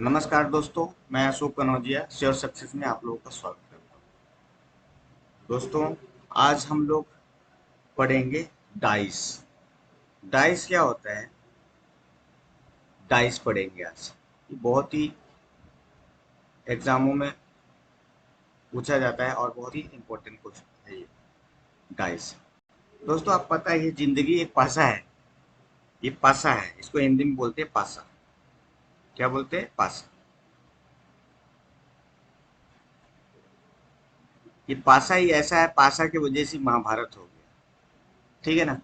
नमस्कार दोस्तों, मैं अशोक कनौजिया श्योर सक्सेस में आप लोगों का स्वागत करता हूँ। दोस्तों, आज हम लोग पढ़ेंगे डाइस। डाइस क्या होता है? डाइस पढ़ेंगे आज। ये बहुत ही एग्जामों में पूछा जाता है और बहुत ही इम्पोर्टेंट क्वेश्चन है ये डाइस। दोस्तों, आप पता है ये जिंदगी एक पासा है। ये पासा है, इसको हिंदी में बोलते हैं पासा। क्या बोलते हैं? पासा। ये पासा ही ऐसा है, पासा की वजह से महाभारत हो गया। ठीक है ना?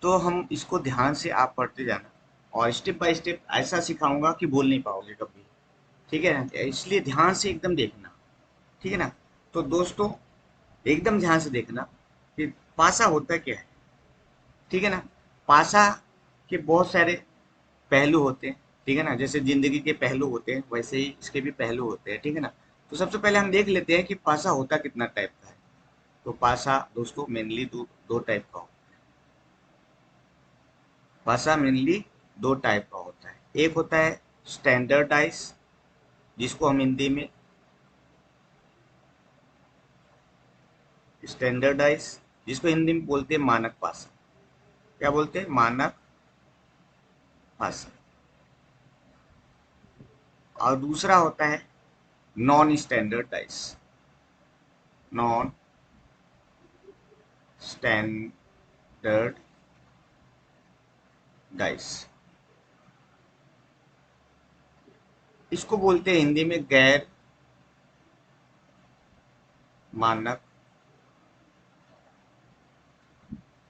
तो हम इसको ध्यान से आप पढ़ते जाना और स्टेप बाय स्टेप ऐसा सिखाऊंगा कि भूल नहीं पाओगे कभी। ठीक है ना? इसलिए ध्यान से एकदम देखना। ठीक है ना? तो दोस्तों, एकदम ध्यान से देखना कि पासा होता क्या है। ठीक है ना? पासा के बहुत सारे पहलू होते हैं। ठीक है ना? जैसे जिंदगी के पहलू होते हैं वैसे ही इसके भी पहलू होते हैं। ठीक है ना? तो सबसे पहले हम देख लेते हैं कि पासा होता कितना टाइप का है। तो पासा दोस्तों मेनली दो दो टाइप का होता है। पासा मेनली दो टाइप का होता है। एक होता है स्टैंडर्ड डाइस, जिसको हम हिंदी में स्टैंडर्ड डाइस, जिसको हिंदी में बोलते हैं मानक पासा। क्या बोलते हैं? मानक पासा। और दूसरा होता है non standard dice. Non standard dice, इसको बोलते हैं हिंदी में गैर मानक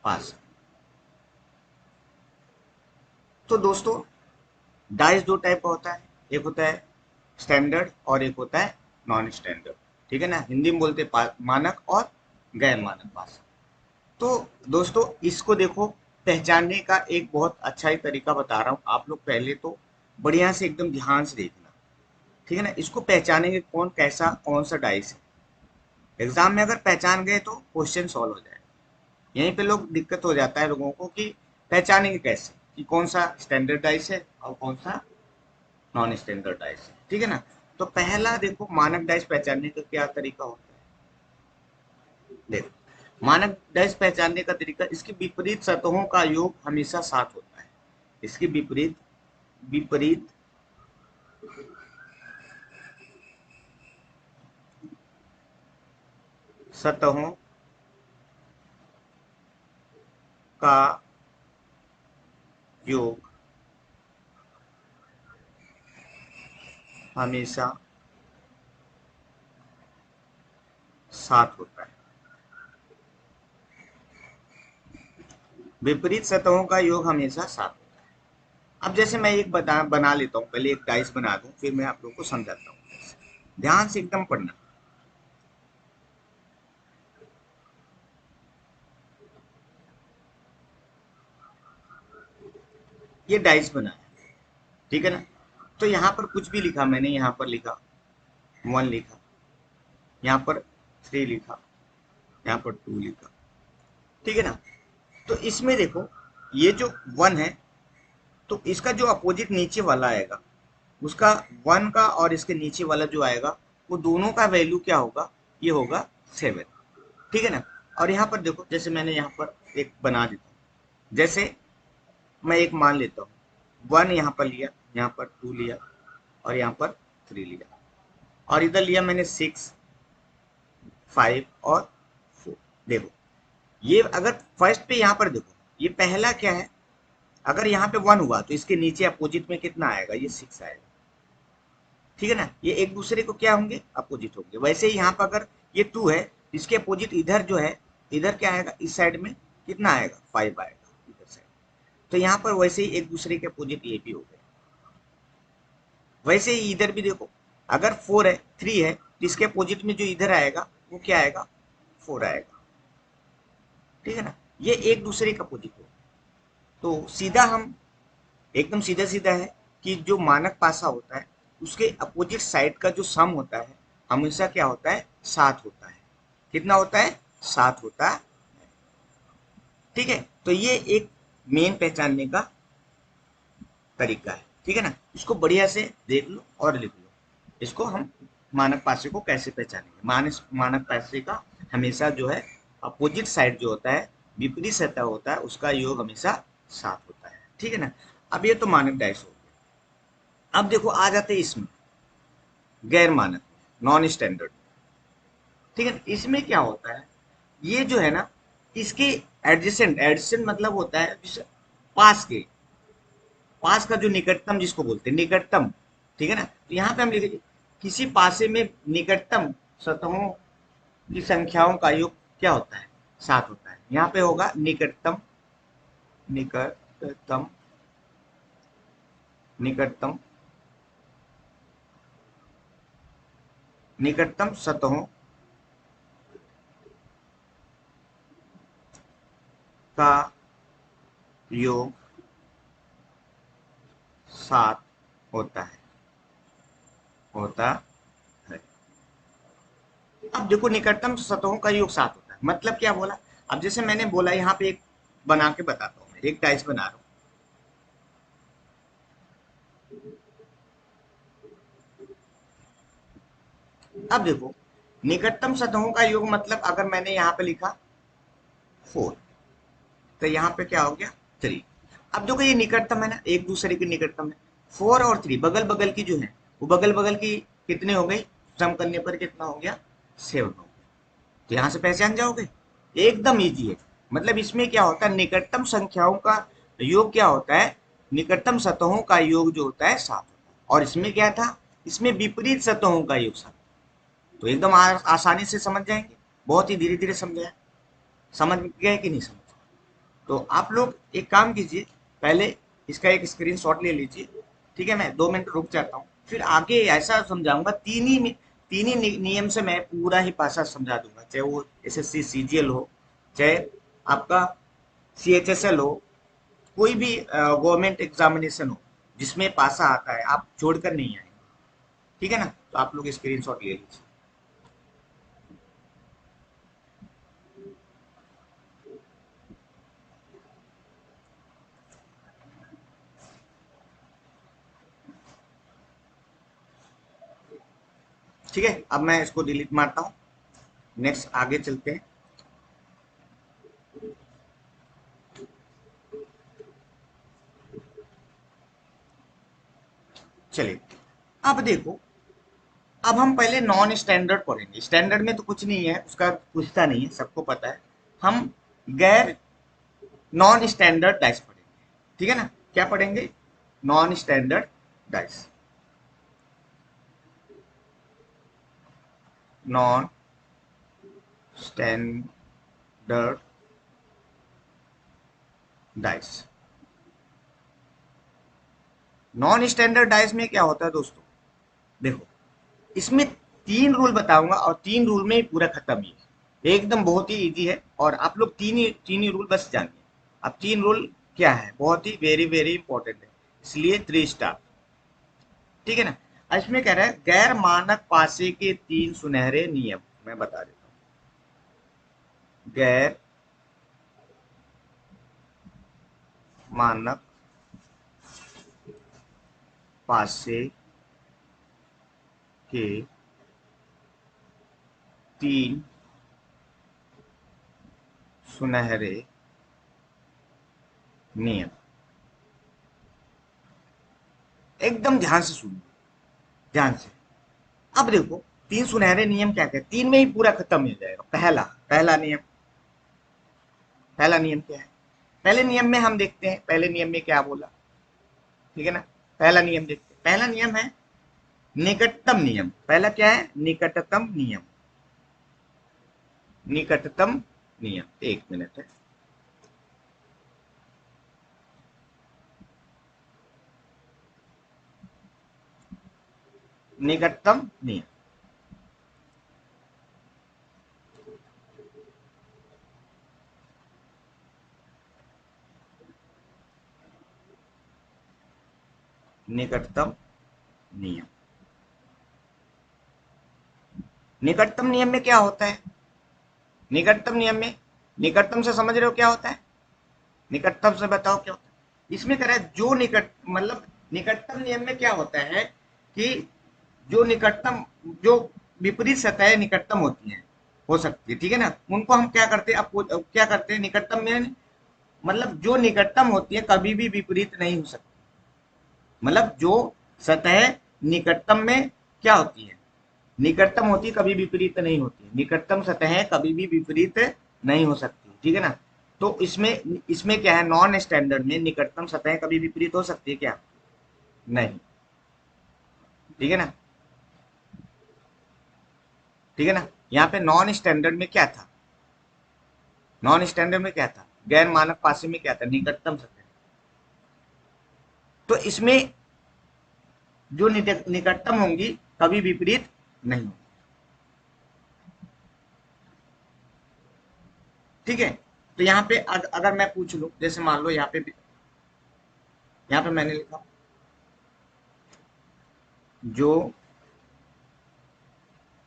पासा। तो दोस्तों, डाइस दो टाइप का होता है। एक होता है स्टैंडर्ड और एक होता है नॉन स्टैंडर्ड। ठीक है ना? हिंदी में बोलते हैं मानक और गैर मानक पासा। तो दोस्तों, इसको देखो, पहचानने का एक बहुत अच्छा ही तरीका बता रहा हूँ। आप लोग पहले तो बढ़िया से एकदम ध्यान से देखना। ठीक है ना? इसको पहचानेंगे कौन कैसा कौन सा डाइस है। एग्जाम में अगर पहचान गए तो क्वेश्चन सॉल्व हो जाएगा। यहीं पे लोग दिक्कत हो जाता है लोगों को कि पहचानेंगे कैसे कि कौन सा स्टैंडर्ड डाइस है और कौन सा नॉन स्टैंडर्ड डाइस है। ठीक है ना? तो पहला देखो, मानक डाइस पहचानने का क्या तरीका होता है। देखो, मानक डाइस पहचानने का तरीका, इसकी विपरीत सतहों का योग हमेशा सात होता है। इसके विपरीत विपरीत सतहों का योग हमेशा सात होता है। विपरीत सतहों का योग हमेशा सात होता है। अब जैसे मैं एक बना लेता हूँ, पहले एक डाइस बना दूं, फिर मैं आप लोगों को समझाता हूँ। ध्यान से एकदम पढ़ना। ये डाइस बना है। ठीक है ना? तो यहाँ पर कुछ भी लिखा, मैंने यहाँ पर लिखा 1 लिखा, यहाँ पर 3 लिखा, यहाँ पर 2 लिखा। ठीक है ना? तो इसमें देखो, ये जो 1 है, तो इसका जो अपोजिट नीचे वाला आएगा, उसका 1 का और इसके नीचे वाला जो आएगा, वो दोनों का वैल्यू क्या होगा? ये होगा 7। ठीक है ना? और यहाँ पर देखो, जैसे मैंने यहाँ पर एक बना देता हूँ। जैसे मैं एक मान लेता हूँ, 1 यहाँ पर लिया, यहाँ पर 2 लिया और यहाँ पर 3 लिया, और इधर लिया मैंने 6, 5 और 4। देखो, ये अगर फर्स्ट पे यहाँ पर देखो, ये पहला क्या है? अगर यहाँ पे 1 हुआ तो इसके नीचे अपोजिट में कितना आएगा? ये 6 आएगा। ठीक है ना? ये एक दूसरे को क्या होंगे? अपोजिट होंगे। वैसे ही यहाँ पर अगर ये 2 है, इसके अपोजिट इधर जो है, इधर क्या आएगा? इस साइड में कितना आएगा? 5 आएगा इधर साइड। तो यहाँ पर वैसे ही एक दूसरे के अपोजिट ये भी हो गए। वैसे ही इधर भी देखो, अगर 4 है, 3 है, तो इसके अपोजिट में जो इधर आएगा वो क्या आएगा? 4 आएगा। ठीक है ना? ये एक दूसरे का अपोजिट हो। तो सीधा हम एकदम सीधा सीधा है कि जो मानक पासा होता है, उसके अपोजिट साइड का जो सम होता है, हमेशा क्या होता है? 7 होता है। कितना होता है? 7 होता है। ठीक है? तो ये एक मेन पहचानने का तरीका है। ठीक है ना। इसको बढ़िया से देख लो और लिख लो। इसको हम मानक पासे को कैसे पहचानेंगे। मानक पासे का हमेशा जो है अपोजिट साइड जो होता है, विपरीत सतह होता है, उसका योग हमेशा 7 होता है। ठीक है ना। अब ये तो मानक डाइस हो गया। अब देखो आ जाते हैं इसमें गैर मानक, नॉन स्टैंडर्ड। ठीक है ना। इसमें क्या होता है, ये जो है ना, इसके एडजेसेंट, एडजेसेंट मतलब होता है पास के, पास का जो निकटतम जिसको बोलते हैं निकटतम। ठीक है ना। तो यहाँ पे हम लिखेंगे किसी पासे में निकटतम सतहों की संख्याओं का योग क्या होता है, 7 होता है। यहाँ पे होगा निकटतम, निकटतम, निकटतम, निकटतम सतहों का योग 7 होता है, होता है। अब देखो निकटतम सतहों का योग 7 होता है, मतलब क्या बोला। अब जैसे मैंने बोला यहाँ पे एक बना के बताता हूँ, एक टाइल्स बना रहा हूँ। अब देखो निकटतम सतहों का योग मतलब अगर मैंने यहाँ पे लिखा 4, तो यहाँ पे क्या हो गया 3। अब देखो ये निकटतम है ना, एक दूसरे के निकटतम है। 4 और 3 बगल बगल की जो है, वो बगल बगल की कितने हो गई, सम करने पर कितना हो गया, 7 हो गया। तो यहाँ से पहचान जाओगे, एकदम इजी है। मतलब इसमें क्या होता है, निकटतम संख्याओं का योग क्या होता है, निकटतम सतहों का योग जो होता है 7 होता है। और इसमें क्या था, इसमें विपरीत सतहों का योग 7। तो एकदम आसानी से समझ जाएंगे, बहुत ही धीरे धीरे समझाया। समझ गए कि नहीं समझ। तो आप लोग एक काम कीजिए, पहले इसका एक स्क्रीनशॉट ले लीजिए। ठीक है, मैं 2 मिनट रुक जाता हूँ, फिर आगे ऐसा समझाऊंगा। तीन ही नियम से मैं पूरा ही पासा समझा दूंगा, चाहे वो एसएससी सीजीएल हो, चाहे आपका सीएचएसएल हो, कोई भी गवर्नमेंट एग्जामिनेशन हो जिसमें पासा आता है, आप छोड़कर नहीं आएंगे। ठीक है ना। तो आप लोग स्क्रीनशॉट ले लीजिए। ठीक है, अब मैं इसको डिलीट मारता हूँ। नेक्स्ट आगे चलते हैं। चलिए, अब देखो, अब हम पहले नॉन स्टैंडर्ड पढ़ेंगे। स्टैंडर्ड में तो कुछ नहीं है, उसका पूछता नहीं है, सबको पता है। हम गैर नॉन स्टैंडर्ड डाइस पढ़ेंगे। ठीक है ना। क्या पढ़ेंगे, non standard dice, non standard dice. Non standard dice में क्या होता है दोस्तों, देखो इसमें 3 रूल बताऊंगा और 3 रूल में ही पूरा खत्म ही है। एकदम बहुत ही इजी है, और आप लोग तीन ही रूल बस जानिए। अब 3 रूल क्या है, बहुत ही वेरी वेरी इंपॉर्टेंट है, इसलिए 3 स्टार। ठीक है ना। इसमें कह रहा है गैर मानक पासे के 3 सुनहरे नियम, मैं बता देता हूँ। गैर मानक पासे के 3 सुनहरे नियम, एकदम ध्यान से सुनिए, ध्यान से। अब देखो 3 सुनहरे नियम क्या कहते हैं, 3 में ही पूरा खत्म हो जाएगा। पहला पहला नियम, पहला नियम क्या है, पहले नियम में हम देखते हैं, पहले नियम में क्या बोला। ठीक है ना। पहला नियम देखते हैं, पहला नियम है निकटतम नियम। पहला क्या है, निकटतम नियम, निकटतम नियम। 1 मिनट है। निकटतम नियम, निकटतम नियम। निकटतम नियम में क्या होता है, निकटतम नियम में, निकटतम से समझ रहे हो क्या होता है, निकटतम से बताओ क्या होता है। इसमें कह रहा है जो निकट मतलब निकटतम नियम में क्या होता है कि जो निकटतम, जो विपरीत सतह निकटतम होती हैं, हो सकती है, ठीक है ना, उनको हम क्या करते हैं, अब क्या करते हैं, निकटतम में मतलब जो निकटतम होती है कभी भी विपरीत नहीं हो सकती। मतलब जो सतह निकटतम में क्या होती है, निकटतम होती है, कभी विपरीत नहीं होती है। निकटतम सतहें कभी भी विपरीत नहीं हो सकती, ठीक है ना। तो इसमें इसमें क्या है, नॉन स्टैंडर्ड में निकटतम सतहें कभी विपरीत हो सकती है क्या, नहीं, ठीक है ना, ठीक है ना। यहाँ पे नॉन स्टैंडर्ड में क्या था, नॉन स्टैंडर्ड में क्या था, गैर मानक पासे में क्या था, निकटतम सतह। तो इसमें जो निकटतम होंगी कभी विपरीत नहीं होंगी, ठीक है। तो यहाँ पे अगर मैं पूछ लूं, जैसे मान लो यहाँ पे मैंने लिखा जो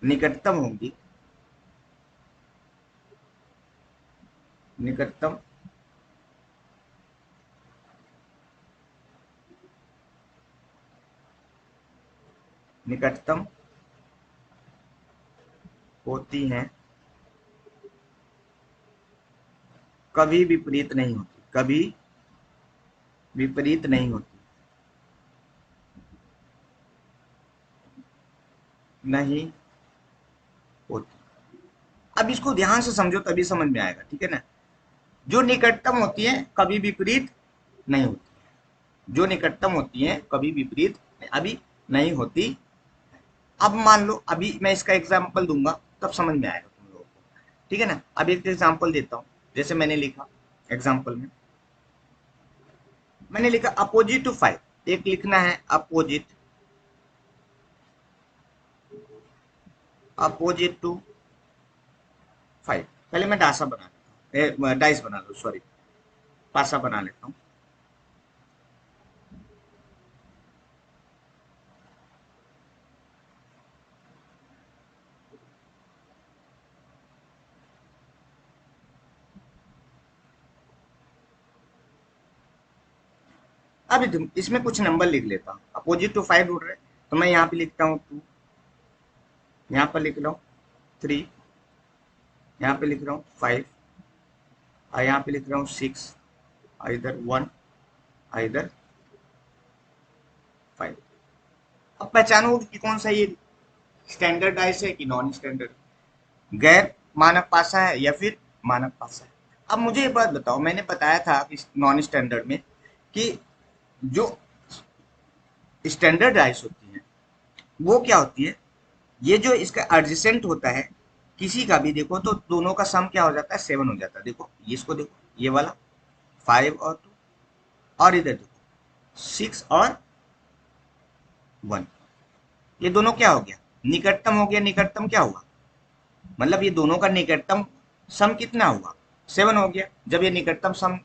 निकटतम होंगी, निकटतम निकटतम होती हैं, कभी विपरीत नहीं होती, कभी विपरीत नहीं होती, नहीं होती। अब इसको ध्यान से समझो तभी समझ में आएगा, ठीक है ना। जो निकटतम होती है कभी विपरीत नहीं होती, जो निकटतम होती है कभी विपरीत अभी नहीं होती। अब मान लो, अभी मैं इसका एग्जाम्पल दूंगा तब समझ में आएगा तुम लोगों को, ठीक है ना। अब एक एग्जाम्पल देता हूँ, जैसे मैंने लिखा एग्जाम्पल में, मैंने लिखा अपोजिट टू 5, एक लिखना है अपोजिट, अपोजिट टू 5। पहले मैं डासा बना लेता हूँ, डाइस बना लो, सॉरी, पासा बना लेता हूँ। अब इसमें कुछ नंबर लिख लेता हूँ, अपोजिट टू 5 ढूंढ रहे, तो मैं यहाँ पे लिखता हूँ 2, यहाँ पर लिख रहा हूँ 3, यहाँ पे लिख रहा हूँ 5, और यहाँ पे लिख रहा हूँ 6, इधर 1, इधर 5। अब पहचानो कि कौन सा ये स्टैंडर्ड डाइस है कि नॉन स्टैंडर्ड, गैर मानक पासा है या फिर मानक पासा है। अब मुझे एक बात बताओ, मैंने बताया था कि नॉन स्टैंडर्ड में कि जो स्टैंडर्ड डाइस होती है वो क्या होती है, ये जो इसका एडजेसेंट होता है किसी का भी, देखो तो दोनों का सम क्या हो जाता है, 7 हो जाता है। देखो इसको देखो, ये वाला 5 और 2, और इधर देखो 6 और 1, ये दोनों क्या हो गया, निकटतम हो गया। निकटतम क्या हुआ, मतलब ये दोनों का निकटतम सम कितना हुआ, 7 हो गया। जब ये निकटतम सम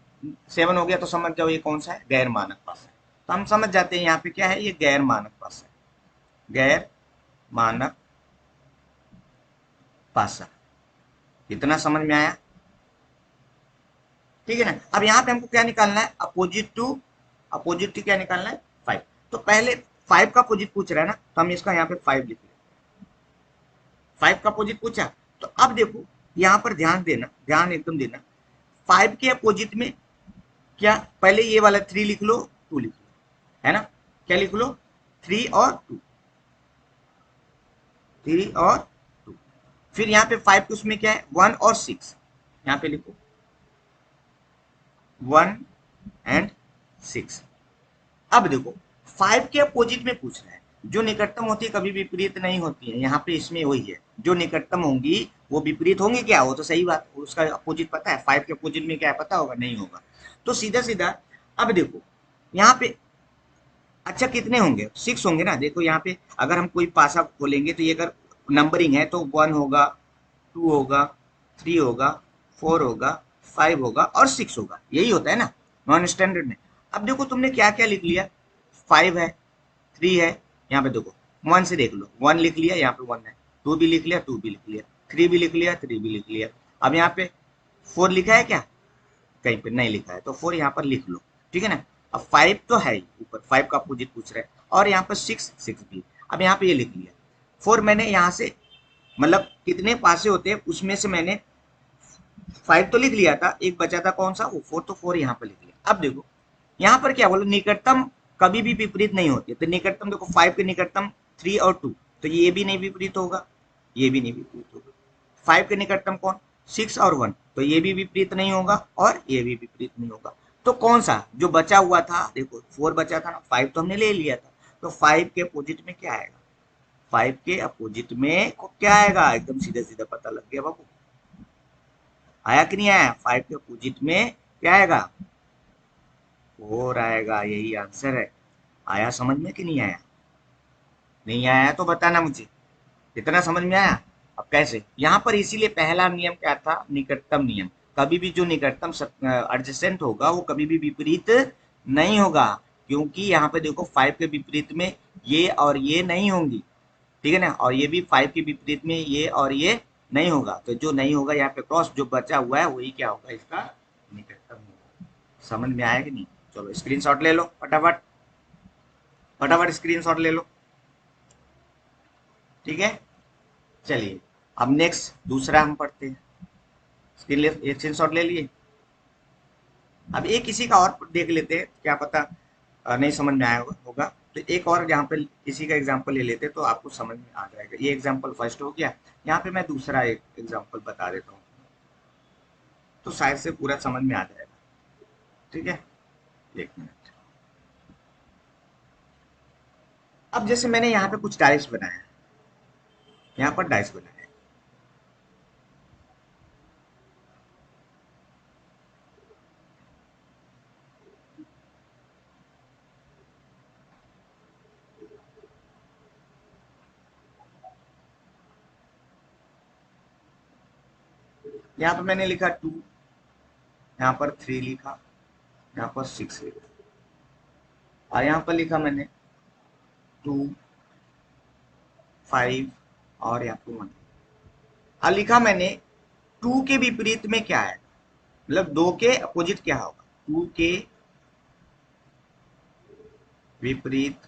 7 हो गया तो समझ जाओ ये कौन सा है, गैर मानक पासा है। तो हम समझ जाते हैं यहाँ पे क्या है, ये गैर मानक पासा है, गैर मानक पासा। इतना समझ में आया, ठीक है ना। अब यहाँ पे हमको क्या निकालना है, अपोजिट टू क्या निकालना है, 5। तो पहले 5 का अपोजिट पूछ रहा है ना, तो हम इसका यहाँ पे 5 लिख लें, 5 का अपोजिट पूछा। तो अब देखो यहाँ पर ध्यान देना, ध्यान एकदम देना, 5 के अपोजिट में क्या, पहले ये वाला 3 लिख लो, 2 लिख लो, है ना, क्या लिख लो, 3 और 2, 3 और 2। फिर यहाँ पे 5 के उसमें क्या है, 1 और 6, यहाँ पे लिखो 1 एंड 6। अब देखो 5 के अपोजिट में पूछ रहा है, जो निकटतम होती है कभी विपरीत नहीं होती है, यहाँ पे इसमें वही है, जो निकटतम होंगी वो विपरीत होंगी क्या, वो तो सही बात, उसका अपोजिट पता है, 5 के अपोजिट में क्या है पता होगा, नहीं होगा। तो सीधा सीधा अब देखो यहाँ पे, अच्छा कितने होंगे, 6 होंगे ना। देखो यहाँ पे अगर हम कोई पासा खोलेंगे तो ये अगर नंबरिंग है तो 1 होगा, 2 होगा, 3 होगा, 4 होगा, 5 होगा और 6 होगा, यही होता है ना नॉन स्टैंडर्ड में। अब देखो तुमने क्या क्या लिख लिया, 5 है, 3 है, यहाँ पे देखो 1 से देख लो, 1 लिख लिया, यहाँ पे 1 है, 2 भी लिख लिया, 2 भी लिख लिया, 3 भी लिख लिया, 3 भी लिख लिया। अब यहाँ पे 4 लिखा है क्या, कहीं पे नहीं लिखा है तो 4 यहाँ पर लिख लो, ठीक है ना। अब 5 तो है ही ऊपर, 5 का अपोजिट पूछ रहा है, और यहाँ पर 6 भी। अब यहाँ पे ये लिख लिया 4, मैंने यहाँ से मतलब कितने पासे होते हैं उसमें से मैंने 5 तो लिख लिया था, एक बचा था कौन सा, वो 4, तो 4 यहाँ पर लिख लिया। अब देखो यहाँ पर क्या बोलो, निकटतम कभी भी विपरीत नहीं होती है, तो निकटतम देखो 5 के निकटतम 3 और 2, तो ये भी नहीं विपरीत होगा, ये भी नहीं विपरीत होगा। 5 के निकटतम कौन, 6 और 1, तो ये भी विपरीत नहीं होगा और ये भी विपरीत नहीं होगा। तो कौन सा जो बचा हुआ था, देखो 4 बचा था ना, 5 तो हमने ले लिया था, तो 5 के अपोजिट में क्या आएगा, 5 के अपोजिट में क्या आएगा, एकदम सीधा सीधा पता लग गया बाबू, आया कि नहीं आया, 5 के अपोजिट में क्या आएगा, 4 आएगा, यही आंसर है। आया समझ में कि नहीं आया, नहीं आया तो बताना मुझे, इतना समझ में आया। अब कैसे, यहाँ पर इसीलिए पहला नियम क्या था, निकटतम नियम, कभी भी जो निकटतम एडजेसेंट होगा वो कभी भी विपरीत नहीं होगा, क्योंकि यहाँ पे देखो 5 के विपरीत में ये और ये नहीं होंगी, ठीक है ना, और ये भी 5 के विपरीत में ये और ये नहीं होगा, तो जो नहीं होगा यहाँ पे क्रॉस, जो बचा हुआ है वही क्या होगा, इसका निकटतम होगा। समझ में आया कि नहीं, चलो स्क्रीनशॉट ले लो फटाफट, फटाफट स्क्रीनशॉट ले लो, ठीक है। चलिए अब नेक्स्ट दूसरा हम पढ़ते हैं, स्क्रीनशॉट ले लिए। अब एक किसी का और देख लेते हैं, क्या पता नहीं समझ में आया होगा, तो एक और यहाँ पे किसी का एग्जांपल ले लेते हैं तो आपको समझ में आ जाएगा। ये एग्जांपल फर्स्ट हो गया, यहाँ पे मैं दूसरा एक एग्जांपल बता देता हूँ, तो शायद से पूरा समझ में आ जाएगा, ठीक है। एक मिनट, अब जैसे मैंने यहाँ पे कुछ डाइस बनाया, यहाँ पर डाइस बनाया, यहाँ पर मैंने लिखा 2, यहाँ पर 3 लिखा, यहाँ पर 6 लिखा, और यहाँ पर लिखा मैंने 2, 5 और यहाँ पर 1। अब लिखा मैंने 2 के विपरीत में क्या है, मतलब 2 के अपोजिट क्या होगा, 2 के विपरीत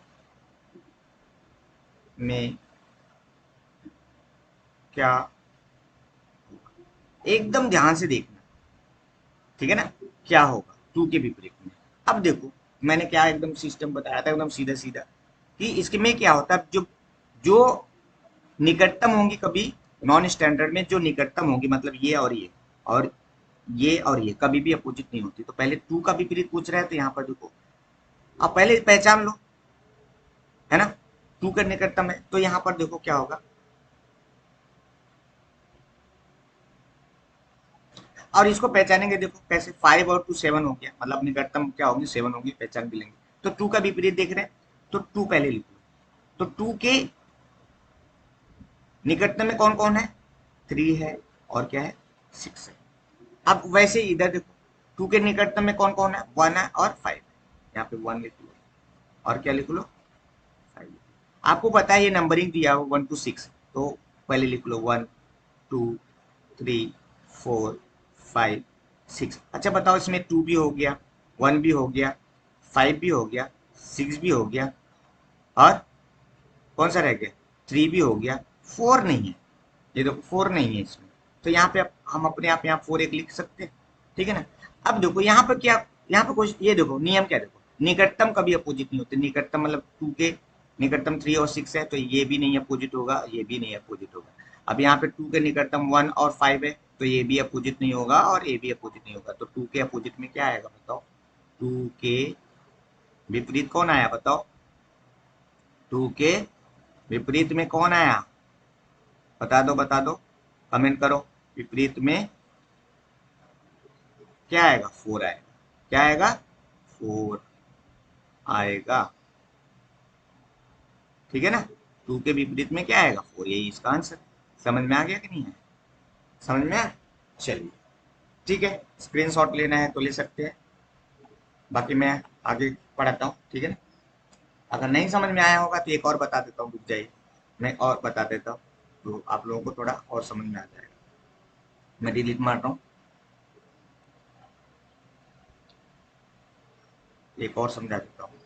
में क्या, एकदम ध्यान से देखना, ठीक है ना, क्या होगा 2 के विपरीत में। अब देखो मैंने क्या एकदम सिस्टम बताया था, एकदम सीधा सीधा, कि इसके में क्या होता है, जो जो निकटतम होंगी कभी, नॉन स्टैंडर्ड में जो निकटतम होंगी, मतलब ये और ये और ये कभी भी अपोजिट नहीं होती, तो पहले 2 का विपरीत पूछ रहा है, तो यहाँ पर देखो अब पहले पहचान लो, है ना, 2 का निकटतम है, तो यहाँ पर देखो क्या होगा, और इसको पहचानेंगे, देखो कैसे, 5 और 2 7 हो गया, मतलब निकटतम क्या होंगे, 7 होंगे, पहचान भी लेंगे। तो 2 का विपरीत देख रहे हैं, तो 2 पहले लिख लो, तो 2 के निकटतम में कौन कौन है, 3 है और क्या है, 6 है। अब वैसे इधर देखो 2 के निकटतम में कौन कौन है, 1 है और 5 है, यहाँ पे 1 लिख लो और क्या लिख लो, 5। आपको पता है ये नंबरिंग दिया हो 1 to 6, तो पहले लिख लो 1 2 3 4 5 6। अच्छा बताओ इसमें 2 भी हो गया, 1 भी हो गया, 5 भी हो गया, 6 भी हो गया, और कौन सा रह गया, 3 भी हो गया, 4 नहीं है, ये देखो 4 नहीं है इसमें, तो यहाँ पे हम अपने आप यहाँ 4 एक लिख सकते हैं, ठीक है ना। अब देखो यहाँ पर क्या, यहाँ पे कुछ ये देखो नियम क्या, देखो निकटतम कभी अपोजिट नहीं होते, निकटतम मतलब 2 के निकटतम 3 और 6 है, तो ये भी नहीं अपोजिट होगा, ये भी नहीं अपोजिट होगा। अब यहाँ पे 2 के निकटतम 1 और 5 है, तो ये भी अपोजिट नहीं होगा और ये भी अपोजिट नहीं होगा, तो 2 के अपोजिट में क्या आएगा बताओ, 2 के विपरीत कौन आया बताओ, 2 के विपरीत में कौन आया, बता दो, कमेंट करो, विपरीत में क्या आएगा, 4 आएगा, क्या आएगा, 4 आएगा, ठीक है ना। 2 के विपरीत में क्या आएगा, 4, यही इसका आंसर। समझ में आ गया कि नहीं है, समझ में आया, चलिए ठीक है, स्क्रीनशॉट लेना है तो ले सकते हैं, बाकी मैं आगे पढ़ाता हूँ, ठीक है ना। अगर नहीं समझ में आया होगा तो एक और बता देता हूँ, रुक जाइए, मैं और बता देता हूँ, तो आप लोगों को थोड़ा और समझ में आ जाएगा। मैं डिलीट मार रहा हूँ, एक और समझा देता हूँ।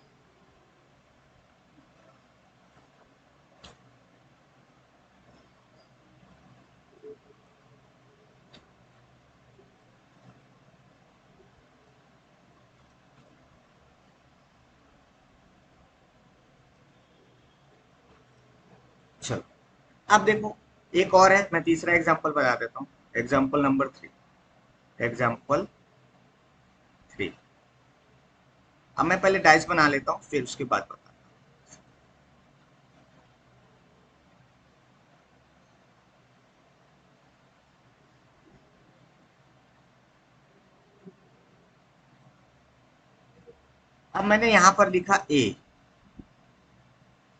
चलो अब देखो, एक और है, मैं तीसरा एग्जाम्पल बता देता हूँ। Example number 3। एग्जाम्पल 3। अब मैं पहले डाइस बना लेता हूँ, फिर उसके बाद बता। अब मैंने यहां पर लिखा ए,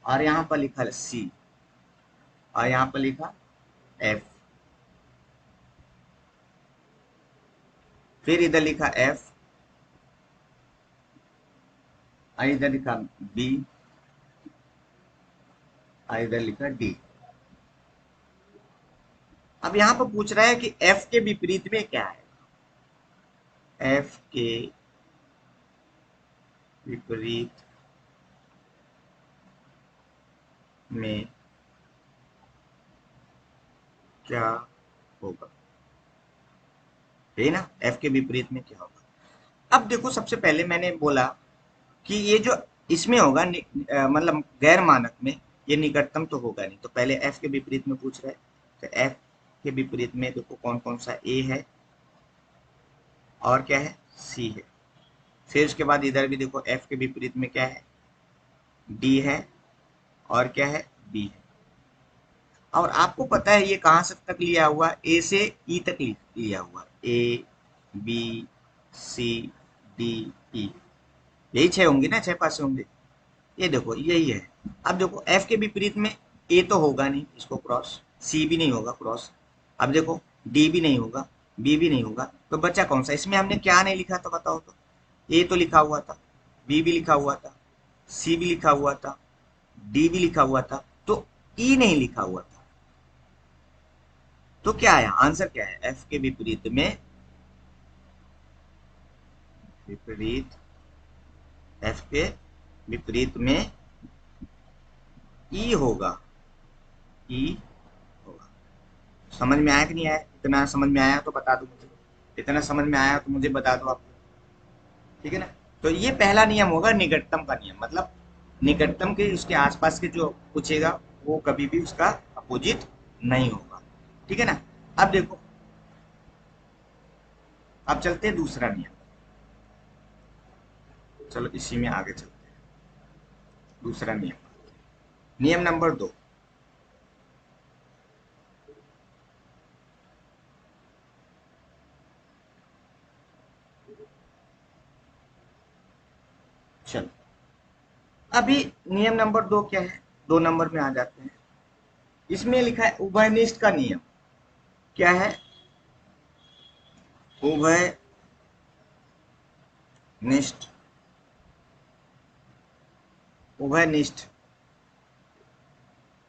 और यहां पर लिखा सी, और यहां पर लिखा एफ, फिर इधर लिखा एफ, और इधर लिखा बी, और इधर लिखा डी। अब यहां पर पूछ रहा है कि एफ के विपरीत में क्या है। एफ के विपरीत में क्या होगा, है ना। एफ के विपरीत में क्या होगा। अब देखो, सबसे पहले मैंने बोला कि ये जो इसमें होगा मतलब गैर मानक में, ये निकटतम तो होगा नहीं, तो पहले एफ के विपरीत में पूछ रहे हैं। तो एफ के विपरीत में देखो कौन कौन सा ए है, और क्या है, सी है। फिर उसके बाद इधर भी देखो, एफ के विपरीत में क्या है, डी है, और क्या है, बी है। और आपको पता है ये कहाँ से तक लिया हुआ, ए से ई तक लिया हुआ, A B C D E, यही छह होंगे ना, छह पासे होंगे। ये देखो यही है। अब देखो एफ के विपरीत में ए तो होगा नहीं, इसको क्रॉस, सी भी नहीं होगा क्रॉस। अब देखो डी भी नहीं होगा, बी भी नहीं होगा, तो बचा कौन सा। इसमें हमने क्या नहीं लिखा था बताओ तो। ए तो लिखा हुआ था, बी भी लिखा हुआ था, सी भी लिखा हुआ था, डी भी लिखा हुआ था, तो ई नहीं लिखा हुआ था। तो क्या है आंसर, क्या है, एफ के विपरीत में, विपरीत, एफ के विपरीत में ई होगा, ई होगा। समझ में आया कि नहीं आया। इतना समझ में आया तो बता दो मुझे, इतना समझ में आया तो मुझे बता दो आप। ठीक है ना। तो ये पहला नियम होगा निकटतम का नियम, मतलब निकटतम के उसके आसपास के जो पूछेगा वो कभी भी उसका अपोजिट नहीं होगा। ठीक है ना। अब देखो, अब चलते हैं दूसरा नियम। चलो इसी में आगे चलते हैं। दूसरा नियम, नियम नंबर 2। चलो अभी नियम नंबर 2 क्या है, 2 नंबर में आ जाते हैं। इसमें लिखा है उभयनिष्ठ का नियम। क्या है, उभयनिष्ठ उभयनिष्ठ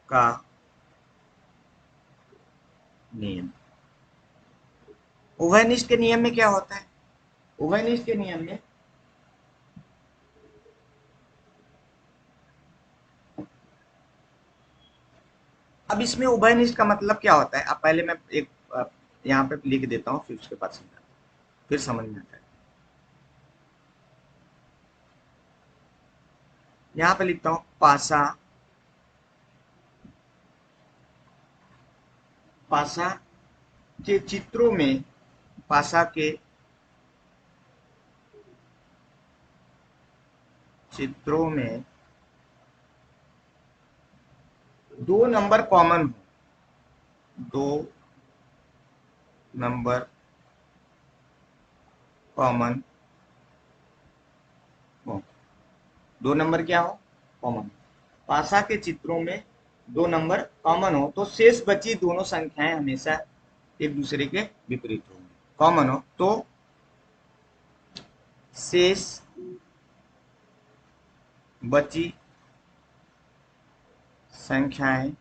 का नियम। उभयनिष्ठ के नियम में क्या होता है, उभयनिष्ठ के नियम में अब इसमें उभयनिष्ठ का मतलब क्या होता है। अब पहले मैं एक यहाँ पे लिख देता हूँ, फिर उसके बाद समझा, फिर समझ में आता है। यहाँ पे लिखता हूँ पासा, पासा के चित्रों में, पासा के चित्रों में 2 नंबर कॉमन हो, 2 नंबर कॉमन हो। 2 नंबर क्या हो, कॉमन। पासा के चित्रों में 2 नंबर कॉमन हो तो शेष बची दोनों संख्याएं हमेशा एक दूसरे के विपरीत होंगी। कॉमन हो तो शेष बची संख्याएं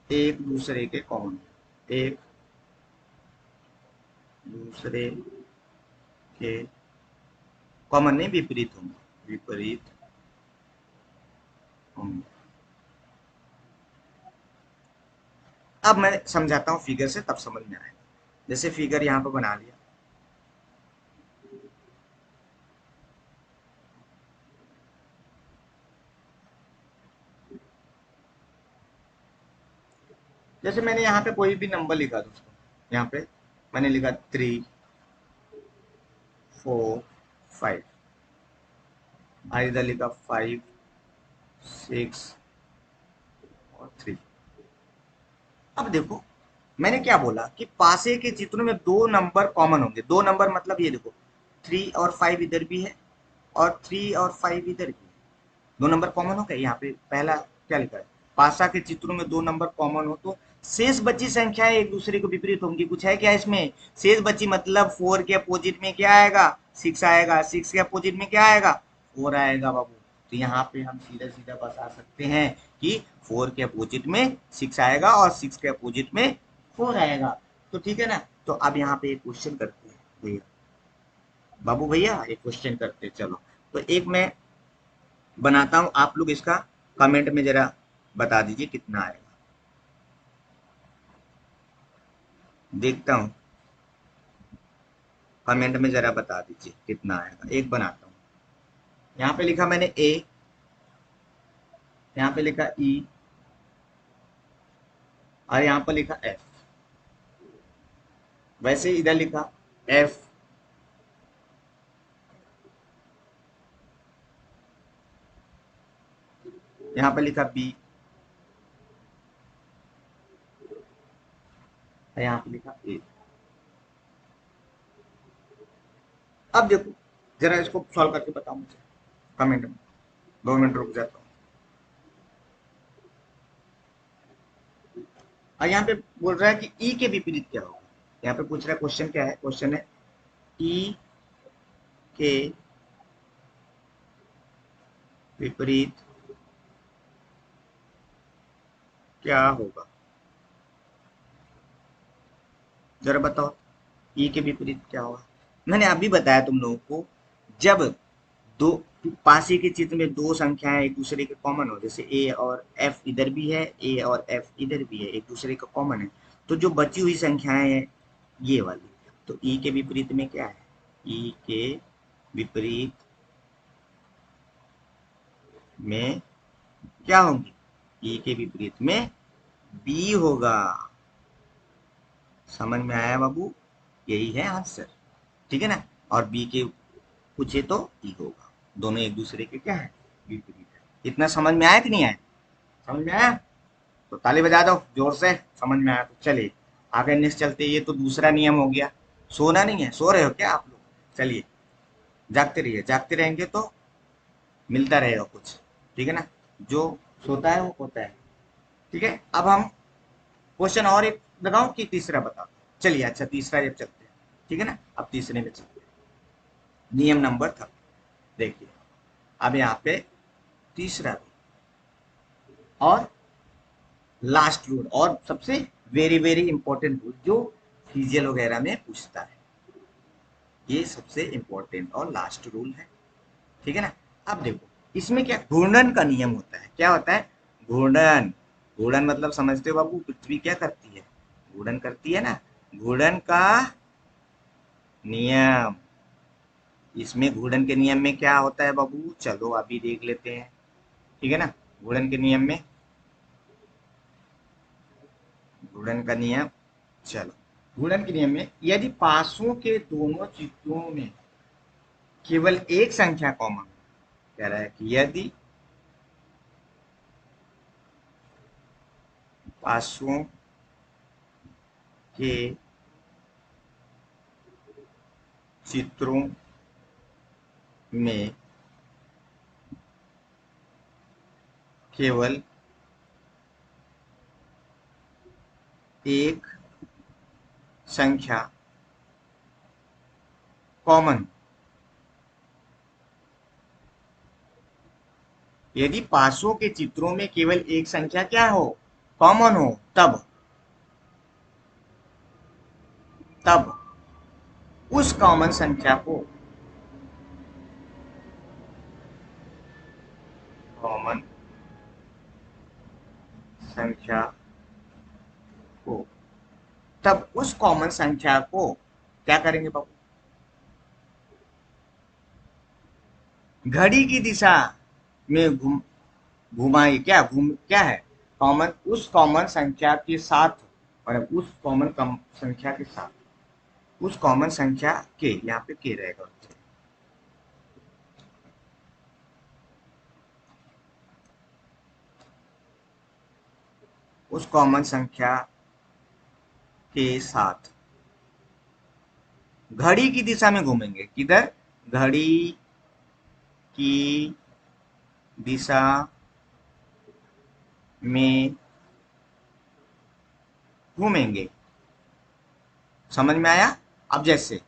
एक दूसरे के कॉमन, एक दूसरे के कॉमन नहीं, विपरीत होंगे, विपरीत होंगे। अब मैं समझाता हूँ फिगर से, तब समझ में आएगा। जैसे फिगर यहाँ पर बना लिया, जैसे मैंने यहाँ पे कोई भी नंबर लिखा दोस्तों, यहाँ पे मैंने लिखा 3 4 5, और इधर लिखा 5 6 और 3। अब देखो मैंने क्या बोला कि पासे के चित्रों में दो नंबर कॉमन होंगे। दो नंबर मतलब ये देखो 3 और 5 इधर भी है और 3 और 5 इधर भी है, दो नंबर कॉमन हो गए। यहाँ पे पहला क्या लिखा है, पासा के चित्रों में दो नंबर कॉमन हो तो शेष बची संख्याएं एक दूसरे को विपरीत होंगी। कुछ है क्या इसमें, शेष बची मतलब 4 के अपोजिट में क्या आएगा, 6 आएगा, 6 के अपोजिट में क्या आएगा, 4 आएगा बाबू। तो यहाँ पे हम सीधा सीधा बता सकते हैं कि 4 के अपोजिट में 6 आएगा और 6 के अपोजिट में 4 आएगा। तो ठीक है ना। तो अब यहाँ पे एक क्वेश्चन करते हैं भैया, बाबू भैया एक क्वेश्चन करते हैं। चलो तो एक मैं बनाता हूं, आप लोग इसका कमेंट में जरा बता दीजिए कितना आएगा। देखता हूं, कमेंट में जरा बता दीजिए कितना आएगा। एक बनाता हूं, यहाँ पे लिखा मैंने ए, यहाँ पे लिखा ई और यहाँ पर लिखा एफ। वैसे इधर लिखा एफ, यहाँ पे लिखा बी और यहाँ पे लिखा ए। अब देखो जरा इसको सॉल्व करके बताओ मुझे कमेंट में, 2 मिनट रुक जाता हूँ। और यहाँ पे बोल रहा है कि ई के विपरीत क्या होगा। यहाँ पे पूछ रहा है, क्वेश्चन क्या है, क्वेश्चन है ई के विपरीत क्या होगा, जरा बताओ ई के विपरीत क्या होगा। मैंने अभी बताया तुम लोगों को, जब दो पासी के चित्र में दो संख्याएं एक दूसरे के कॉमन हो, जैसे ए और एफ इधर भी है, ए और एफ इधर भी है, एक दूसरे का कॉमन है, तो जो बची हुई संख्याएं हैं ये वाली, तो ई के विपरीत में क्या है, ई के विपरीत में क्या होंगी, ई के विपरीत में बी होगा। समझ में आया बाबू, यही है आंसर, ठीक है ना। और बी के पूछे तो ई होगा, दोनों एक दूसरे के क्या है, विपरीत है। इतना समझ में आया कि नहीं आया, समझ में आया तो ताली बजा दो जोर से, समझ में आया तो चलिए आगे नेक्स्ट चलते। ये तो दूसरा नियम हो गया। सोना नहीं है, सो रहे हो क्या आप लोग, चलिए जागते रहिए, जागते रहेंगे तो मिलता रहेगा कुछ, ठीक है ना। जो सोता है वो होता है, ठीक है। अब हम क्वेश्चन और एक लगाऊं कि तीसरा बताओ, चलिए अच्छा तीसरा जब चलते हैं, ठीक है ना। अब तीसरे में चलते हैं, नियम नंबर 3 देखिए। अब यहाँ पे तीसरा और लास्ट रूल और सबसे वेरी वेरी इंपॉर्टेंट रूल जो फिजियल वगैरह में पूछता है, ये सबसे इंपॉर्टेंट और लास्ट रूल है, ठीक है ना। अब देखो इसमें क्या घूर्णन का नियम होता है, क्या होता है, घूर्णन। घूर्णन मतलब समझते हो बाबू, पृथ्वी क्या करती है, घूर्णन करती है ना, घूर्णन का नियम। इसमें घूर्णन के नियम में क्या होता है बाबू, चलो अभी देख लेते हैं, ठीक है ना। घूर्णन के नियम में, घूर्णन का नियम, चलो घूर्णन के नियम में यदि पासों के दोनों चित्रों में केवल एक संख्या कॉमन, कह रहा है कि यदि पासों के चित्रों में केवल एक संख्या कॉमन, यदि पासों के चित्रों में केवल एक संख्या क्या हो, कॉमन हो, तब तब उस कॉमन संख्या को कॉमन संख्या को तब उस कॉमन संख्या को क्या करेंगे बाबू, घड़ी की दिशा में घुमाइए। क्या है, कॉमन, उस कॉमन संख्या के साथ, और उस कॉमन संख्या के साथ, उस कॉमन संख्या के, यहाँ पे के रहेगा, उस कॉमन संख्या के साथ घड़ी की दिशा में घूमेंगे। किधर, घड़ी की दिशा में घूमेंगे। समझ में आया? अब जैसे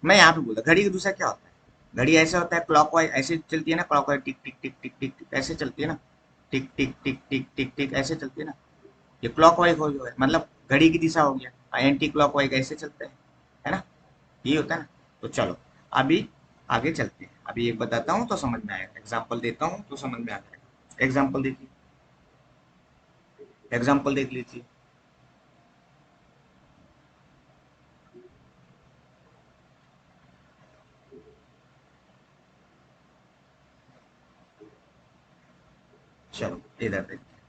मैं यहाँ पे बोला, घड़ी की दिशा क्या होता है, घड़ी ऐसा होता है क्लॉकवाइज, ऐसे चलती है ना, क्लॉकवाइज टिक टिक टिक टिक टिक टिक ऐसे चलती है ना, टिक टिक टिक टिक टिक टिक ऐसे चलती है ना। ये क्लॉकवाइज हो गया, मतलब घड़ी की दिशा हो गया। एंटी क्लॉकवाइज ऐसे चलते हैं, है ना, ये होता है ना। तो चलो अभी आगे चलते हैं। अभी एक बताता हूँ तो समझ में आएगा, एग्जाम्पल देता हूँ तो समझ में आ जाएगा। एग्जाम्पल देखिए, एग्जाम्पल देख लीजिए। चलो इधर देखिए,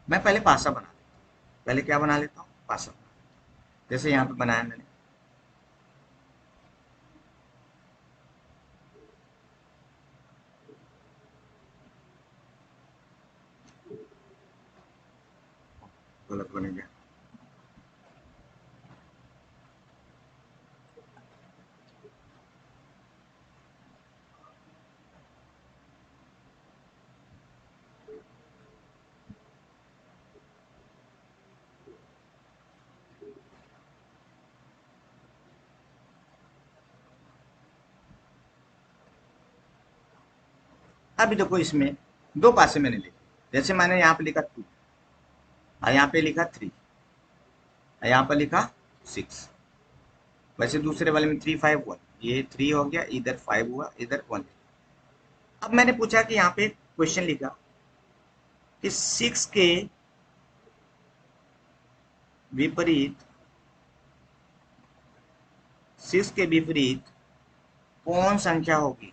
मैं पहले पासा बना लेता हूँ। पहले क्या बना लेता हूँ, पासा। जैसे यहाँ पे बनाया मैंने, गलत बन गया। अभी देखो इसमें दो पासे मैंने लिखे, जैसे मैंने यहाँ पे लिखा 2, और यहाँ पे लिखा 3, और यहाँ पे लिखा 6। वैसे दूसरे वाले में 3 5 1, ये 3 हो गया, इधर 5 हुआ, इधर 1। अब मैंने पूछा कि यहाँ पे क्वेश्चन लिखा कि 6 के विपरीत, 6 के विपरीत कौन संख्या होगी,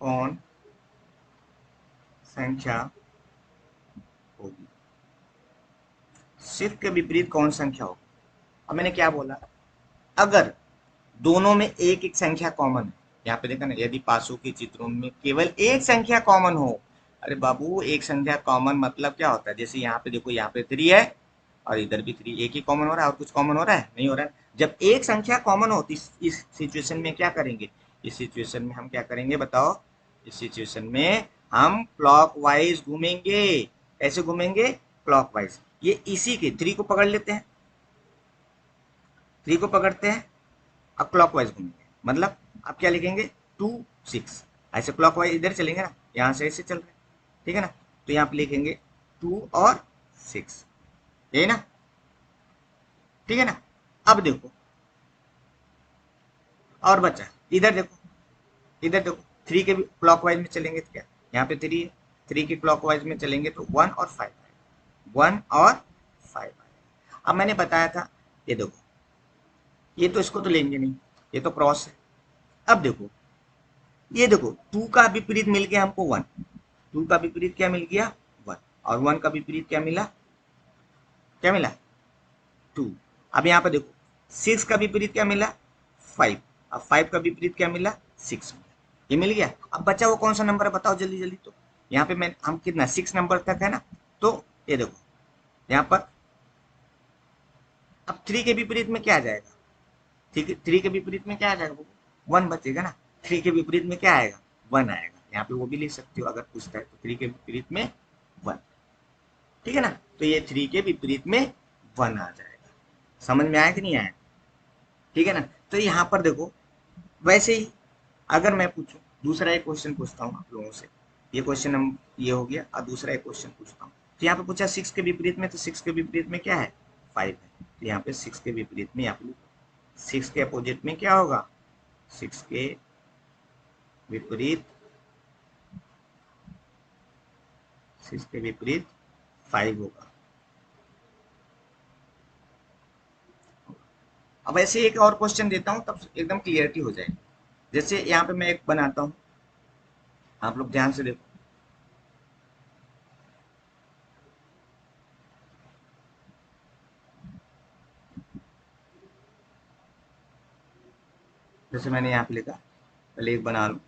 कौन संख्या होगी, 6 के विपरीत कौन संख्या होगी। अब मैंने क्या बोला, अगर दोनों में एक एक संख्या कॉमन है, यहाँ पे देखा ना, यदि पासों के चित्रों में केवल एक संख्या कॉमन हो। अरे बाबू, एक संख्या कॉमन मतलब क्या होता है, जैसे यहाँ पे देखो, यहाँ पे 3 है और इधर भी 3, एक ही कॉमन हो रहा है, और कुछ कॉमन हो रहा है, नहीं हो रहा है। जब एक संख्या कॉमन हो तो इस सिचुएशन में क्या करेंगे, इस सिचुएशन में हम क्या करेंगे बताओ, इस सिचुएशन में हम क्लॉकवाइज घूमेंगे। ऐसे घूमेंगे क्लॉकवाइज। ये इसी के 3 को पकड़ लेते हैं, 3 को पकड़ते हैं, अब क्लॉकवाइज घूमेंगे। मतलब आप क्या लिखेंगे, 2 6, ऐसे क्लॉकवाइज इधर चलेंगे ना, यहाँ से ऐसे चल रहे हैं, ठीक है ना। तो यहाँ पे लिखेंगे 2 और 6, यही ना, ठीक है ना। अब देखो, और बचा इधर देखो, इधर देखो, 3 के भी क्लॉकवाइज में चलेंगे तो क्या, यहाँ पे 3 है, 3 के क्लॉकवाइज में चलेंगे तो 1 और 5 आएगा, 1 और 5 आएगा। अब मैंने बताया था, ये देखो, ये तो इसको तो लेंगे नहीं, ये तो क्रॉस है। अब देखो, ये देखो, 2 का विपरीत मिल गया हमको 1, 2 का विपरीत क्या मिल गया, 1, और 1 का विपरीत क्या मिला, क्या मिला, 2। अब यहाँ पे देखो, 6 का विपरीत क्या मिला, 5, अब 5 का विपरीत क्या मिला, 6 मिला। ये मिल गया। अब बचा वो कौन सा नंबर है बताओ जल्दी जल्दी। तो यहाँ पे मैं, हम कितना, 6 नंबर तक है ना। तो ये देखो, यहाँ पर अब 3 के विपरीत में क्या आ जाएगा, ठीक है, 3 के विपरीत में क्या आ जाएगा, 1 बचेगा ना। 3 के विपरीत में क्या आएगा, 1 आएगा। यहाँ पे वो भी लिख सकते हो अगर पूछता है तो, 3 के विपरीत में 1, ठीक है ना। तो ये 3 के विपरीत में 1 आ जाएगा। समझ में आया कि नहीं आया, ठीक है ना। तो यहाँ पर देखो, वैसे ही अगर मैं पूछूं, दूसरा एक क्वेश्चन पूछता हूँ आप लोगों से। ये क्वेश्चन हम, ये हो गया, और दूसरा एक क्वेश्चन पूछता हूँ। तो यहाँ पे पूछा 6 के विपरीत में, तो 6 के विपरीत में क्या है, 5 है। तो यहाँ पे 6 के विपरीत में आप लोग 6 के अपोजिट में क्या होगा, 6 के विपरीत 5 होगा। अब ऐसे एक और क्वेश्चन देता हूं तब एकदम क्लियरिटी हो जाएगी। जैसे यहाँ पे मैं एक बनाता हूं, आप लोग ध्यान से देखो। जैसे मैंने यहाँ पे लिखा, पहले एक बना लूं।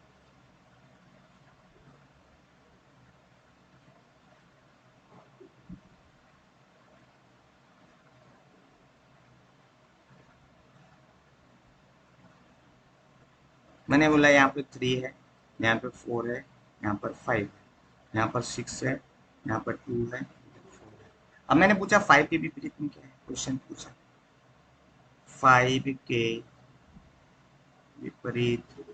मैंने बोला यहाँ पे 3 है, यहाँ पे 4 है, यहाँ पर 5 है, यहाँ पर 6 है, यहाँ पर 2 है, 4 है। अब मैंने पूछा 5 के विपरीत में क्या है, क्वेश्चन पूछा 5 के विपरीत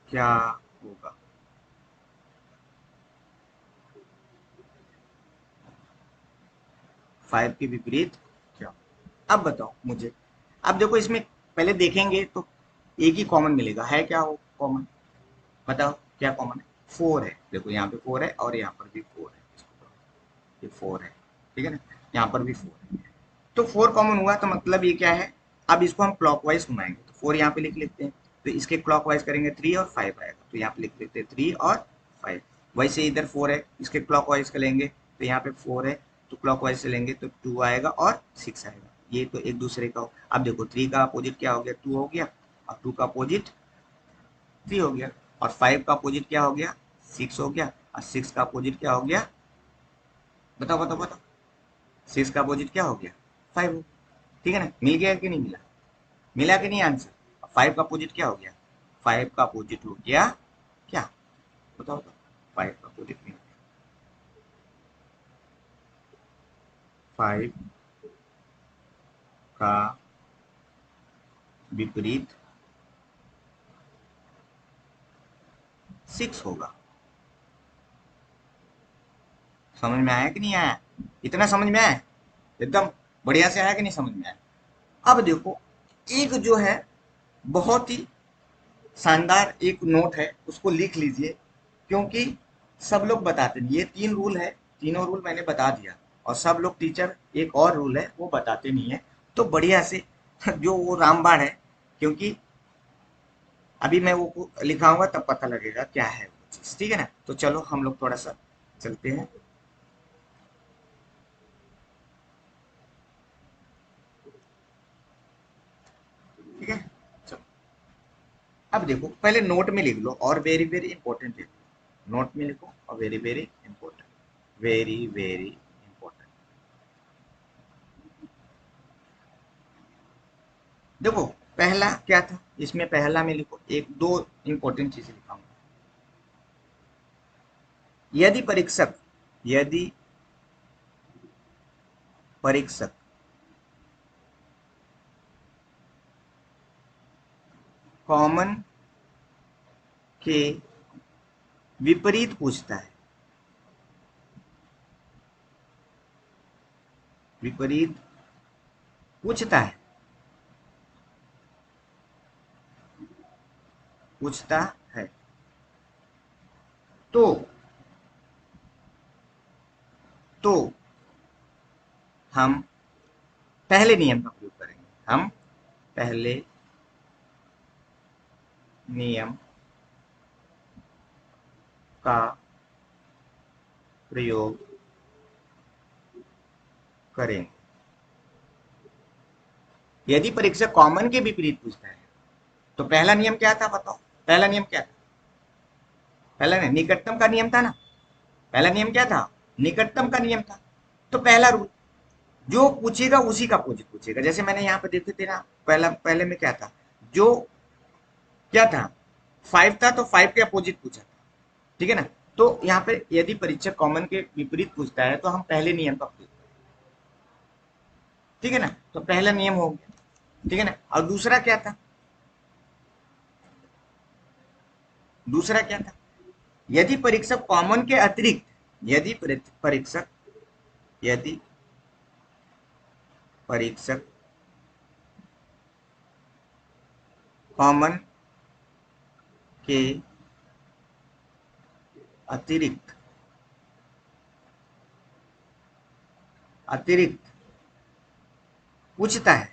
क्या होगा। फाइव के विपरीत क्या। अब बताओ मुझे, अब देखो इसमें पहले देखेंगे तो एक ही कॉमन मिलेगा, है क्या हो कॉमन, बताओ क्या कॉमन है, 4 है। देखो यहाँ पे 4 है और यहाँ पर भी 4 है, ये 4 है, ठीक है ना, यहाँ पर भी 4 है। तो 4 कॉमन हुआ तो मतलब ये क्या है, अब इसको हम क्लॉकवाइज घुमाएंगे तो 4 यहाँ पे लिख लेते हैं, तो इसके क्लॉकवाइज करेंगे 3 और 5 आएगा, तो यहाँ पे लिख लेते हैं 3 और 5। वैसे इधर 4 है, इसके क्लॉकवाइज करेंगे तो यहाँ पे 4 है, तो क्लॉकवाइज चलेंगे तो 2 आएगा और 6 आएगा। ये तो एक दूसरे का हो। अब देखो 3 का अपोजिट क्या हो गया, 2 हो गया, और 2 का अपोजिट 3 हो गया, और 5 का अपोजिट क्या हो गया, 6 हो गया, और 6 का अपोजिट क्या हो गया, बताओ बताओ बताओ, 6 का अपोजिट क्या हो गया, 5 हो। ठीक है ना, मिल गया कि नहीं मिला, मिला कि नहीं आंसर। 5 का अपोजिट क्या हो गया, 5 का अपोजिट हो गया क्या, बताओ तो, 5 का अपोजिट में 5 का विपरीत 6 होगा। समझ में आया कि नहीं आया, इतना समझ में आया, एकदम बढ़िया से आया कि नहीं समझ में आया। अब देखो एक जो है बहुत ही शानदार एक नोट है, उसको लिख लीजिए, क्योंकि सब लोग बताते नहीं, ये 3 रूल है, तीनों रूल मैंने बता दिया, और सब लोग टीचर एक और रूल है वो बताते नहीं है। तो बढ़िया से जो वो रामबाण है, क्योंकि अभी मैं वो लिखाऊंगा तब पता लगेगा क्या है वो चीज, ठीक है ना। तो चलो हम लोग थोड़ा सा चलते हैं, ठीक है। चलो अब देखो पहले नोट में लिख लो, और वेरी वेरी इंपॉर्टेंट लिख लो, नोट में लिखो और very very important, very very important. देखो पहला क्या था इसमें, पहला में लिखो, एक दो इंपॉर्टेंट चीजें लिखाऊंगा। यदि परीक्षक, यदि परीक्षक कॉमन के विपरीत पूछता है, विपरीत पूछता है, पूछता है, तो तो हम पहले नियम का प्रयोग करेंगे, हम पहले नियम का प्रयोग करेंगे। यदि परीक्षक कॉमन के विपरीत पूछता है, तो पहला नियम क्या था बताओ, पहला नियम क्या था, पहला नहीं, निकटतम का नियम था ना, पहला नियम क्या था, निकटतम का नियम था। तो पहला रूल, जो पूछेगा उसी का अपोजिट पूछेगा। जैसे मैंने यहाँ पे देखे थे ना, पहला पहले में क्या था, जो क्या था 5 था तो 5 के अपोजिट पूछा था, ठीक है ना। तो यहाँ पे यदि परीक्षक कॉमन के विपरीत पूछता है तो हम पहले नियम का प्रयोग करें, ठीक है ना। तो पहला नियम हो गया, ठीक है ना। और दूसरा क्या था, दूसरा क्या था, यदि परीक्षक कॉमन के अतिरिक्त, यदि परीक्षक, यदि परीक्षक कॉमन के अतिरिक्त पूछता है।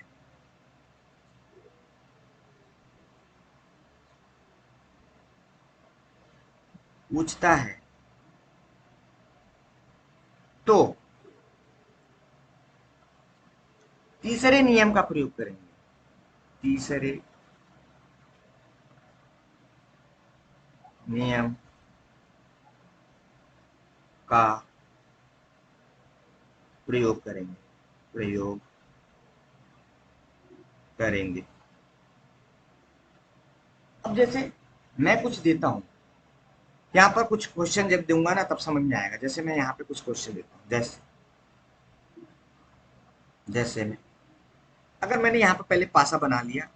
तो तीसरे नियम का प्रयोग करेंगे। तीसरे नियम का प्रयोग करेंगे। अब जैसे मैं कुछ देता हूं, यहाँ पर कुछ क्वेश्चन जब दूंगा ना तब समझ में आएगा। जैसे मैं यहाँ पे कुछ क्वेश्चन देता हूँ, जैसे मैं अगर मैंने यहाँ पे पहले पासा बना लिया,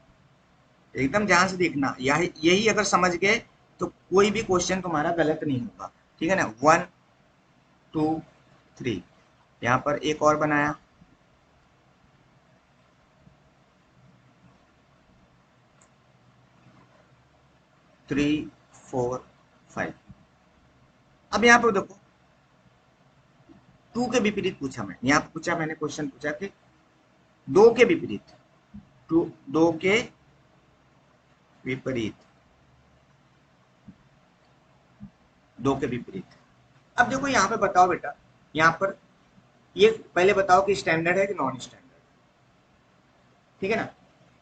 एकदम ध्यान से देखना, यही अगर समझ गए तो कोई भी क्वेश्चन तुम्हारा गलत नहीं होगा। ठीक है ना। 1 2 3, यहाँ पर एक और बनाया, 3 4 5। अब यहाँ पर देखो 2 के विपरीत पूछा। यहाँ पर पूछा मैंने, क्वेश्चन पूछा कि 2 के विपरीत, 2 के विपरीत, 2 के विपरीत। अब देखो यहाँ पे बताओ बेटा, यहाँ पर ये पहले बताओ कि स्टैंडर्ड है कि नॉन स्टैंडर्ड। ठीक है ना।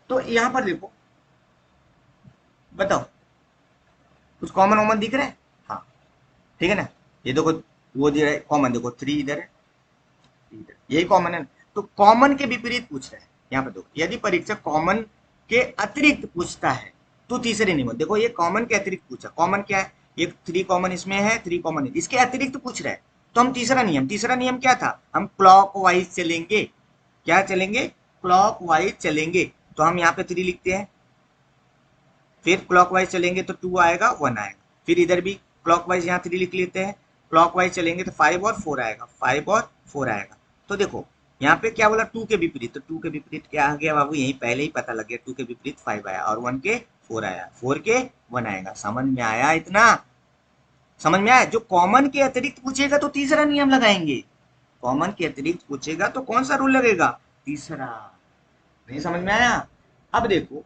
तो यहाँ पर देखो, बताओ कुछ कॉमन वॉमन दिख रहा है। हाँ ठीक है ना। ये देखो वो दिख रहा है कॉमन, देखो 3 इधर है, यही कॉमन है। तो कॉमन के विपरीत पूछ रहा है। यहाँ पर देखो, यदि परीक्षक कॉमन के अतिरिक्त पूछता है तो तीसरे नियम। देखो ये कॉमन के अतिरिक्त पूछा, कॉमन क्या है, ये 3 कॉमन इसमें है, 3 कॉमन इसके अतिरिक्त पूछ रहा है। तो हम तीसरा नियम क्या था, हम क्लॉक वाइज चलेंगे। क्या चलेंगे, क्लॉक वाइज चलेंगे। तो हम यहाँ पे 3 लिखते हैं, फिर क्लॉकवाइज चलेंगे तो 2 आएगा, 1 आएगा। फिर इधर भी क्लॉकवाइज यहाँ 3 लिख लेते हैं, क्लॉकवाइज चलेंगे तो 5 और 4 आएगा, 5 और 4 आएगा। तो देखो यहाँ पे क्या बोला, 2 के विपरीत, तो 2 के विपरीत क्या आ गया बाबू, यही पहले ही पता लग गया। 2 के विपरीत 5 आया और 1 के 4 आया, 4 के 1 आएगा। समझ में आया? इतना समझ में आया? जो कॉमन के अतिरिक्त पूछेगा तो तीसरा नियम लगाएंगे, कॉमन के अतिरिक्त पूछेगा तो कौन सा रूल लगेगा, तीसरा। नहीं समझ में आया? अब देखो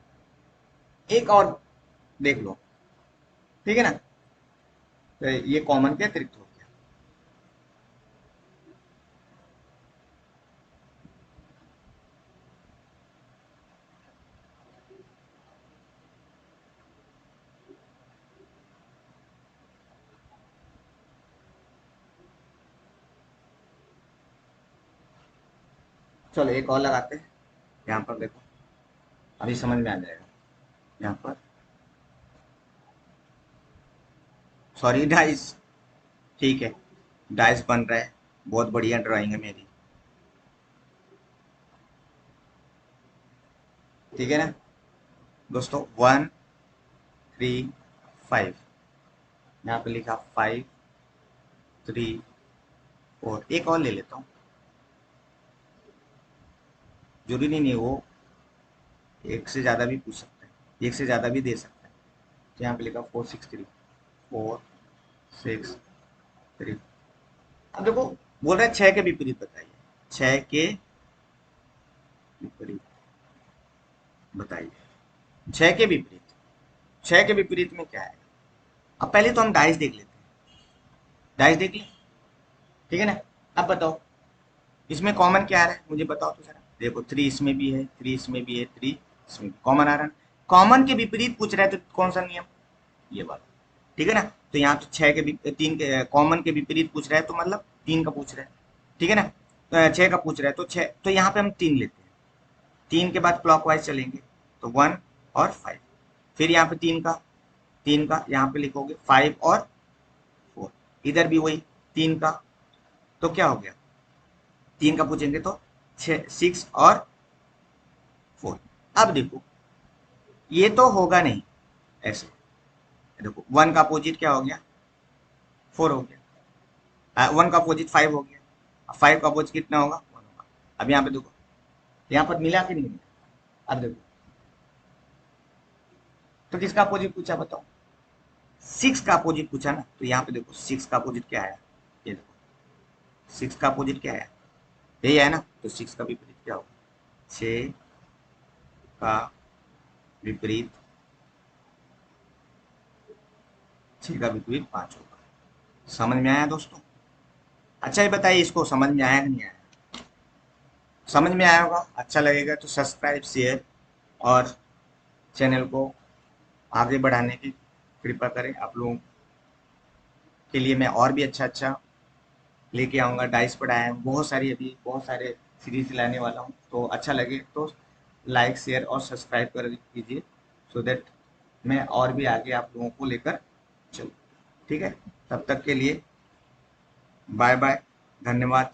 एक और देख लो। ठीक है ना। तो ये कॉमन के अतिरिक्त हो गया। चलो एक और लगाते हैं। यहाँ पर देखो, अभी समझ में आ जाएगा। यहाँ पर सॉरी डाइस, ठीक है, डाइस बन रहा है, बहुत बढ़िया ड्राइंग है मेरी। ठीक है ना दोस्तों। 1 3 5, यहाँ पे लिखा 5 3 4। एक और ले लेता हूँ, जरूरी नहीं वो एक से ज्यादा भी पूछ सकता है, एक से ज्यादा भी दे सकता है। तो यहाँ पे लिखा 4 6 3, 4 6 3। अब देखो बोल रहा है 6 के विपरीत बताइए, 6 के विपरीत बताइए, 6 के विपरीत, 6 के विपरीत में क्या है। अब पहले तो हम डाइस देख लेते हैं, डाइस देख ले। ठीक है ना। अब बताओ इसमें कॉमन क्या आ रहा है, मुझे बताओ तो जरा। देखो 3 इसमें भी है, 3 इसमें भी है, 3 इसमें भी कॉमन आ रहा है। कॉमन के विपरीत पूछ रहा है तो कौन सा नियम, ये वाला। ठीक है ना। तो यहाँ तो 6 के 3 के कॉमन के विपरीत पूछ रहा है तो मतलब 3 का पूछ रहा है। ठीक है ना। तो 6 का पूछ रहा है तो 6, तो यहाँ पे हम 3 लेते हैं। 3 के बाद क्लॉकवाइज चलेंगे तो 1 और 5। फिर यहाँ पे 3 का यहाँ पे लिखोगे 5 और 4। इधर भी वही 3 का, तो क्या हो गया, 3 का पूछेंगे तो 6 और 4। अब देखो ये तो होगा नहीं ऐसे। देखो 1 का अपोजिट क्या हो गया, 4 हो गया। 1 का अपोजिट 5 हो गया, 5 का अपोजिट कितना होगा, 1 होगा। अब यहाँ पे देखो यहाँ पर मिला कि नहीं मिला? अब देखो, तो किसका अपोजिट पूछा बताओ? 6 का अपोजिट पूछा ना, तो यहाँ पे देखो 6 का अपोजिट क्या है, ये देखो 6 का अपोजिट क्या है, यही है ना, तो 6 का विपरीत क्या होगा? 6 का विपरीत, 6 का विपरीत 5 होगा। समझ में आया दोस्तों? अच्छा ये बताइए, इसको समझ में आया कि नहीं आया? समझ में आया होगा, अच्छा लगेगा तो सब्सक्राइब शेयर और चैनल को आगे बढ़ाने की कृपा करें। आप लोगों के लिए मैं और भी अच्छा अच्छा लेके आऊँगा। डाइस पढ़ाए हैं बहुत सारी, अभी बहुत सारे सीरीज लाने वाला हूँ, तो अच्छा लगे तो लाइक शेयर और सब्सक्राइब कर कीजिए, सो दैट मैं और भी आगे आप लोगों को लेकर चलूँ। ठीक है, तब तक के लिए बाय बाय, धन्यवाद।